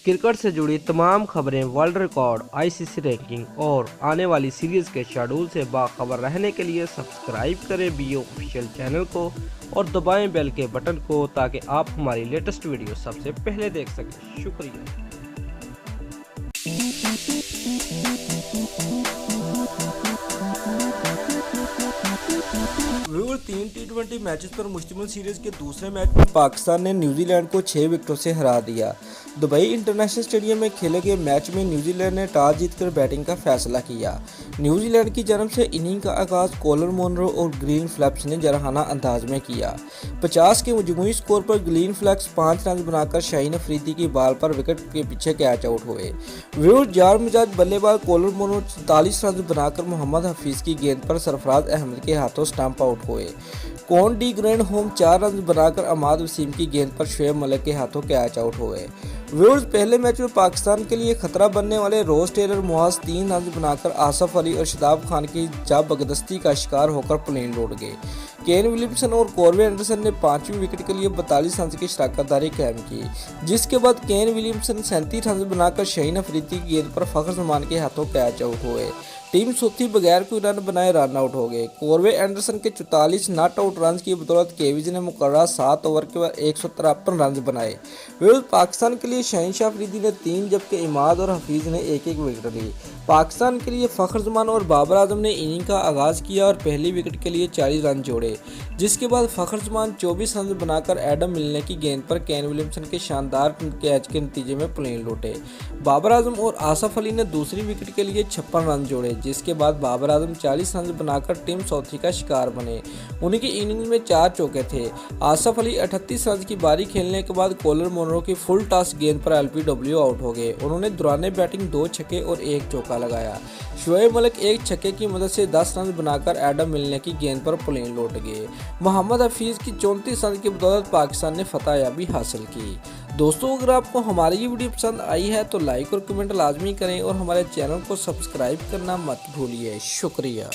Cricket से जुड़ी तमाम खबरें, वर्ल्ड रिकॉर्ड, आईसीसी रैंकिंग और आने वाली सीरीज के शेड्यूल से बाखबर रहने के लिए सब्सक्राइब करें बीओ ऑफिशियल चैनल को और दबाएं बेल के बटन को ताकि आप हमारी लेटेस्ट वीडियो सबसे पहले देख सकें। शुक्रिया। व्यूअर 3 टी20 मैचेस पर मुश्तमिल सीरीज के दूसरे मैच में पाकिस्तान ने न्यूजीलैंड को 6 विकेटों से हरा दिया। दुबई इंटरनेशनल स्टेडियम में खेले गए मैच में न्यूजीलैंड ने टॉस जीतकर बैटिंग का फैसला किया। न्यूजीलैंड की जानब से इनिंग का आगाज कॉलर मोनरो और ग्रीन फ्लैप्स ने जराहाना अंदाज में किया। 50 के मजमूई स्कोर पर ग्रीन फ्लैप्स 5 रन बनाकर शाहीन अफरीदी की बॉल पर विकेट के पीछे कैच आउट हुए। व्यूअर जार मिजाज बल्लेबाज कॉलर मोनरो 44 रन बनाकर मोहम्मद हफीज की गेंद पर सरफराज अहमद के हाथों स्टंप आउट हुए। Colin de Grandhomme 4 run बनाकर अमाद वसीम की गेंद पर शुएब मलिक के हाथों कैच आउट हुए। व्यूअर्स पहले मैच में पाकिस्तान के लिए खतरा बनने वाले रोज टेलर मुआज 3 रन बनाकर आसफ अली और शदाब खान की जबरदस्ती का शिकार होकर प्लेन लौट गए। केन विलियमसन और कॉर्वे एंडरसन ने 5वीं विकेट के लिए 42 रन की शराकतदारी कायम की, जिसके बाद केन विलियमसन 37 रन बनाकर शाहीन अफरीदी की गेंद पर फखर जमान के हाथों कैच आउट हुए। टीम सोती बगैर कोई रन बनाए रन आउट हो गए। कॉर्वे एंडरसन के 44 नॉट आउट रन की बदौलत केवीज ने मुकर्रर 7 ओवर के बाद 153 रन बनाए। विरुद्ध पाकिस्तान के लिए शहनशाह अफरीदी ने 3 जबकि इमाद और हफीज ने एक विकेट ली। पाकिस्तान के लिए फखर जमान और बाबर आजम ने इनिंग का आगाज किया और पहली विकेट के लिए 40 रन जोड़े, जिसके बाद फखर जमान 24 रन बनाकर एडम मिलने की गेंद पर केन विलियमसन के शानदार कैच के नतीजे में प्लेन लौटे। बाबर आजम और आसफ अली ने दूसरी विकेट के लिए 56 रन जोड़े, जिसके बाद बाबर आजम 40 रन बनाकर टीम सौथी का शिकार बने। उनकी इनिंग्स में 4 चौके थे। आसफ अली 38 रन की बारी खेलने के बाद कॉलर मोनरो की फुल टॉस गेंद पर एलपीडब्ल्यू आउट हो गए। उन्होंने दौरान बैटिंग 2 छक्के और 1 चौका लगाया। शुएब मलिक 1 छक्के की मदद से 10 रन बनाकर एडम मिलने की गेंद पर प्लेन लौट गए। मोहम्मद हफीज की 34 रन की बदौलत पाकिस्तान ने फतहयाबी हासिल की। दोस्तों, अगर आपको हमारी ये वीडियो पसंद आई है तो लाइक और कमेंट लाजमी करें और हमारे चैनल को सब्सक्राइब करना मत भूलिए। शुक्रिया।